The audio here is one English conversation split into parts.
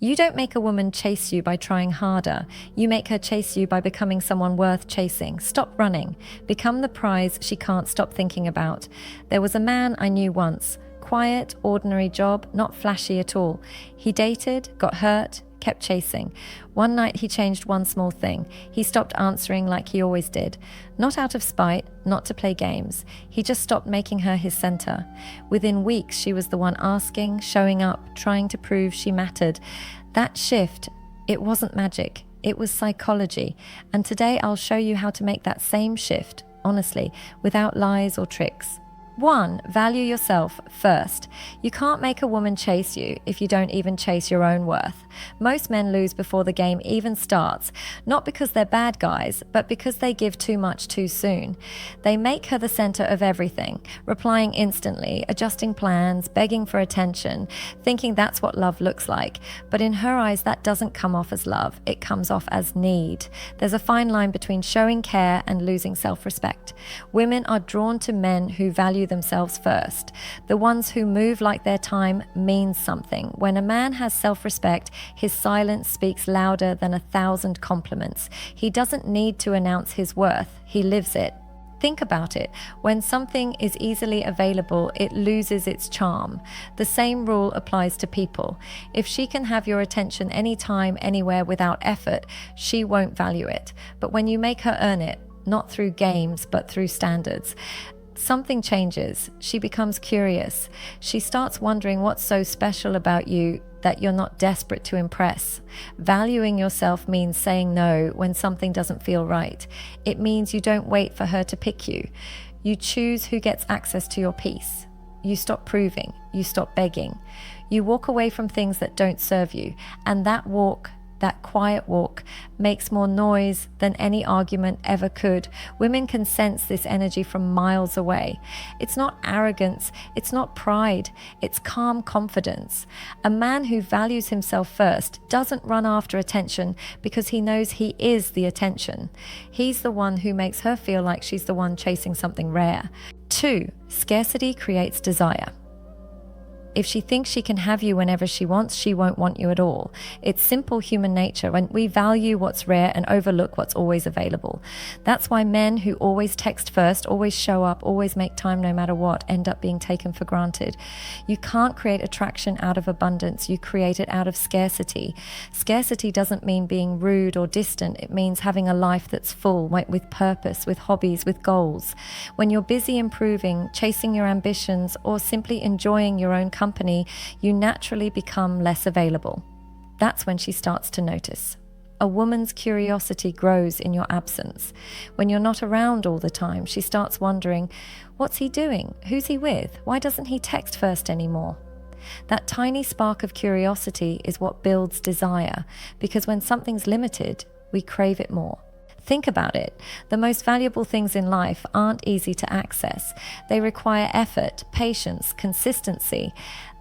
You don't make a woman chase you by trying harder. You make her chase you by becoming someone worth chasing. Stop running. Become the prize she can't stop thinking about. There was a man I knew once. Quiet, ordinary job, not flashy at all. He dated, got hurt, kept chasing. One night he changed one small thing. He stopped answering like he always did. Not out of spite, not to play games. He just stopped making her his center. Within weeks, she was the one asking, showing up, trying to prove she mattered. That shift, it wasn't magic. It was psychology. And today I'll show you how to make that same shift, honestly, without lies or tricks. 1. Value yourself first. You can't make a woman chase you if you don't even chase your own worth. Most men lose before the game even starts, not because they're bad guys, but because they give too much too soon. They make her the center of everything, replying instantly, adjusting plans, begging for attention, thinking that's what love looks like. But in her eyes, that doesn't come off as love. It comes off as need. There's a fine line between showing care and losing self-respect. Women are drawn to men who value themselves first. The ones who move like their time means something. When a man has self-respect, his silence speaks louder than 1,000 compliments. He doesn't need to announce his worth. He lives it. Think about it. When something is easily available, it loses its charm. The same rule applies to people. If she can have your attention anytime, anywhere without effort, she won't value it. But when you make her earn it, not through games, but through standards, something changes. She becomes curious. She starts wondering what's so special about you that you're not desperate to impress. Valuing yourself means saying no when something doesn't feel right. It means you don't wait for her to pick you. You choose who gets access to your peace. You stop proving. You stop begging. You walk away from things that don't serve you. And that walk, that quiet walk, makes more noise than any argument ever could. Women can sense this energy from miles away. It's not arrogance, it's not pride, it's calm confidence. A man who values himself first doesn't run after attention because he knows he is the attention. He's the one who makes her feel like she's the one chasing something rare. 2. Scarcity creates desire. If she thinks she can have you whenever she wants, she won't want you at all. It's simple human nature when we value what's rare and overlook what's always available. That's why men who always text first, always show up, always make time no matter what, end up being taken for granted. You can't create attraction out of abundance. You create it out of scarcity. Scarcity doesn't mean being rude or distant. It means having a life that's full, with purpose, with hobbies, with goals. When you're busy improving, chasing your ambitions, or simply enjoying your own company, you naturally become less available. That's when she starts to notice. A woman's curiosity grows in your absence. When you're not around all the time, she starts wondering, what's he doing? Who's he with? Why doesn't he text first anymore? That tiny spark of curiosity is what builds desire, because when something's limited, we crave it more. Think about it. The most valuable things in life aren't easy to access. They require effort, patience, consistency.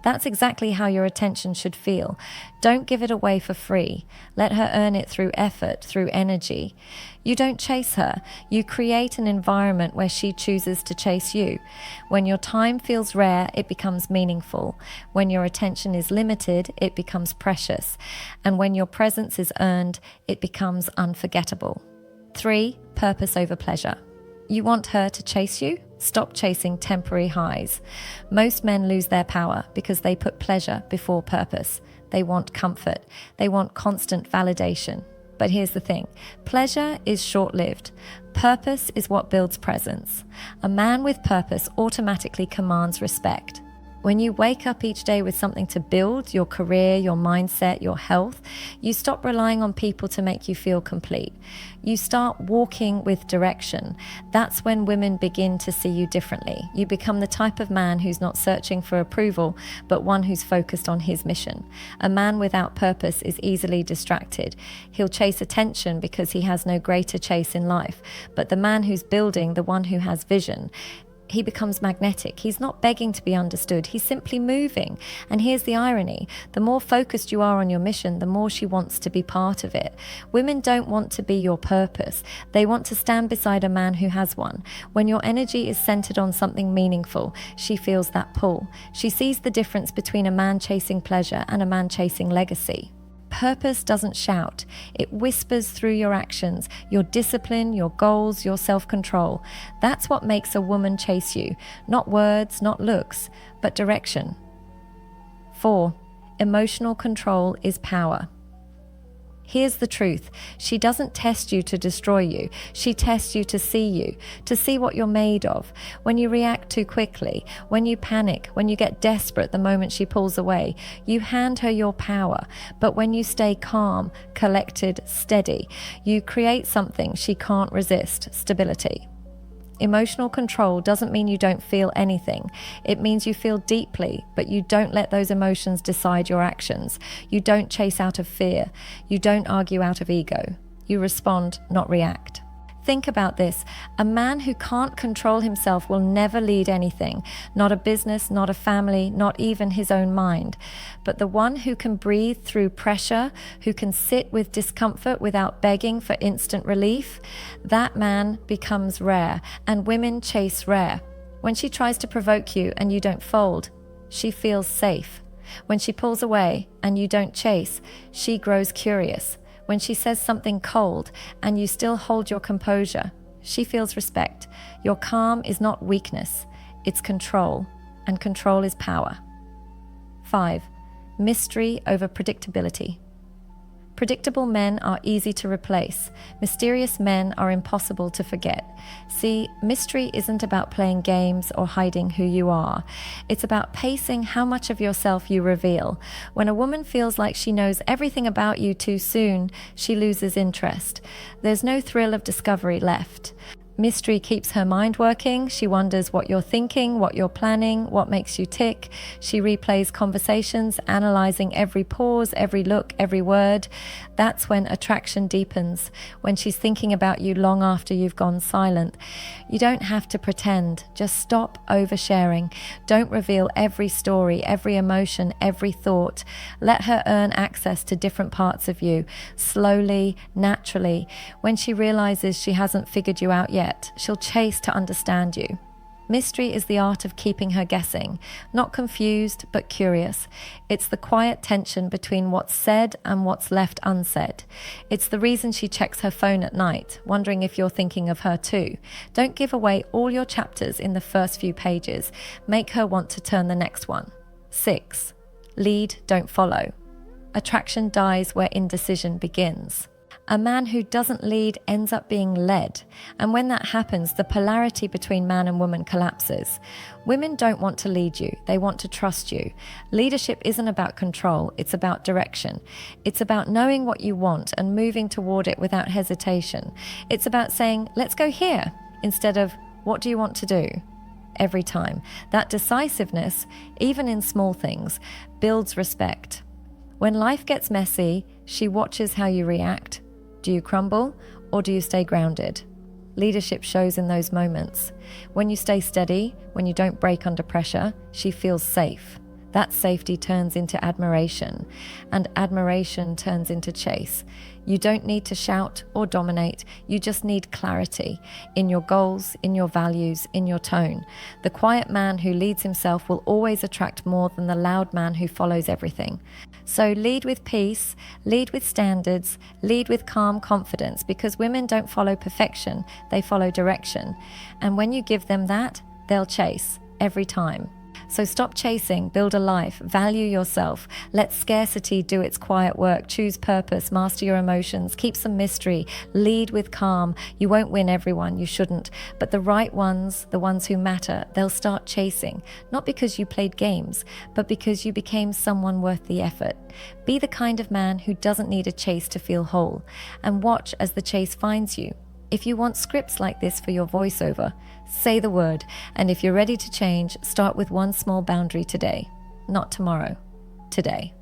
That's exactly how your attention should feel. Don't give it away for free. Let her earn it through effort, through energy. You don't chase her. You create an environment where she chooses to chase you. When your time feels rare, it becomes meaningful. When your attention is limited, it becomes precious. And when your presence is earned, it becomes unforgettable. 3. Purpose over pleasure. You want her to chase you? Stop chasing temporary highs. Most men lose their power because they put pleasure before purpose. They want comfort. They want constant validation. But here's the thing. Pleasure is short-lived. Purpose is what builds presence. A man with purpose automatically commands respect. When you wake up each day with something to build, your career, your mindset, your health, you stop relying on people to make you feel complete. You start walking with direction. That's when women begin to see you differently. You become the type of man who's not searching for approval, but one who's focused on his mission. A man without purpose is easily distracted. He'll chase attention because he has no greater chase in life. But the man who's building, the one who has vision, he becomes magnetic. He's not begging to be understood. He's simply moving. And here's the irony. The more focused you are on your mission, the more she wants to be part of it. Women don't want to be your purpose. They want to stand beside a man who has one. When your energy is centered on something meaningful, she feels that pull. She sees the difference between a man chasing pleasure and a man chasing legacy. Purpose doesn't shout. It whispers through your actions, your discipline, your goals, your self-control. That's what makes a woman chase you. Not words, not looks, but direction. 4. Emotional control is power. Here's the truth. She doesn't test you to destroy you. She tests you, to see what you're made of. When you react too quickly, when you panic, when you get desperate the moment she pulls away, you hand her your power. But when you stay calm, collected, steady, you create something she can't resist: stability. Emotional control doesn't mean you don't feel anything. It means you feel deeply, but you don't let those emotions decide your actions. You don't chase out of fear. You don't argue out of ego. You respond, not react. Think about this. A man who can't control himself will never lead anything. Not a business, not a family, not even his own mind. But the one who can breathe through pressure, who can sit with discomfort without begging for instant relief, that man becomes rare, and women chase rare. When she tries to provoke you and you don't fold, she feels safe. When she pulls away and you don't chase, she grows curious. When she says something cold and you still hold your composure, she feels respect. Your calm is not weakness, it's control, and control is power. 5. Mystery over predictability. Predictable men are easy to replace. Mysterious men are impossible to forget. See, mystery isn't about playing games or hiding who you are. It's about pacing how much of yourself you reveal. When a woman feels like she knows everything about you too soon, she loses interest. There's no thrill of discovery left. Mystery keeps her mind working. She wonders what you're thinking, what you're planning, what makes you tick. She replays conversations, analyzing every pause, every look, every word. That's when attraction deepens, when she's thinking about you long after you've gone silent. You don't have to pretend. Just stop oversharing. Don't reveal every story, every emotion, every thought. Let her earn access to different parts of you, slowly, naturally. When she realizes she hasn't figured you out yet, she'll chase to understand you. Mystery is the art of keeping her guessing, not confused, but curious. It's the quiet tension between what's said and what's left unsaid. It's the reason she checks her phone at night, wondering if you're thinking of her too. Don't give away all your chapters in the first few pages. Make her want to turn the next one. 6. Lead, don't follow. Attraction dies where indecision begins. A man who doesn't lead ends up being led. And when that happens, the polarity between man and woman collapses. Women don't want to lead you. They want to trust you. Leadership isn't about control. It's about direction. It's about knowing what you want and moving toward it without hesitation. It's about saying, let's go here, instead of, what do you want to do? Every time. That decisiveness, even in small things, builds respect. When life gets messy, she watches how you react. Do you crumble or do you stay grounded? Leadership shows in those moments. When you stay steady, when you don't break under pressure, she feels safe. That safety turns into admiration, and admiration turns into chase. You don't need to shout or dominate. You just need clarity in your goals, in your values, in your tone. The quiet man who leads himself will always attract more than the loud man who follows everything. So lead with peace, lead with standards, lead with calm confidence, because women don't follow perfection, they follow direction. And when you give them that, they'll chase every time. So stop chasing, build a life, value yourself, let scarcity do its quiet work, choose purpose, master your emotions, keep some mystery, lead with calm. You won't win everyone, you shouldn't, but the right ones, the ones who matter, they'll start chasing, not because you played games, but because you became someone worth the effort. Be the kind of man who doesn't need a chase to feel whole, and watch as the chase finds you. If you want scripts like this for your voiceover, say the word. And if you're ready to change, start with one small boundary today. Not tomorrow, today.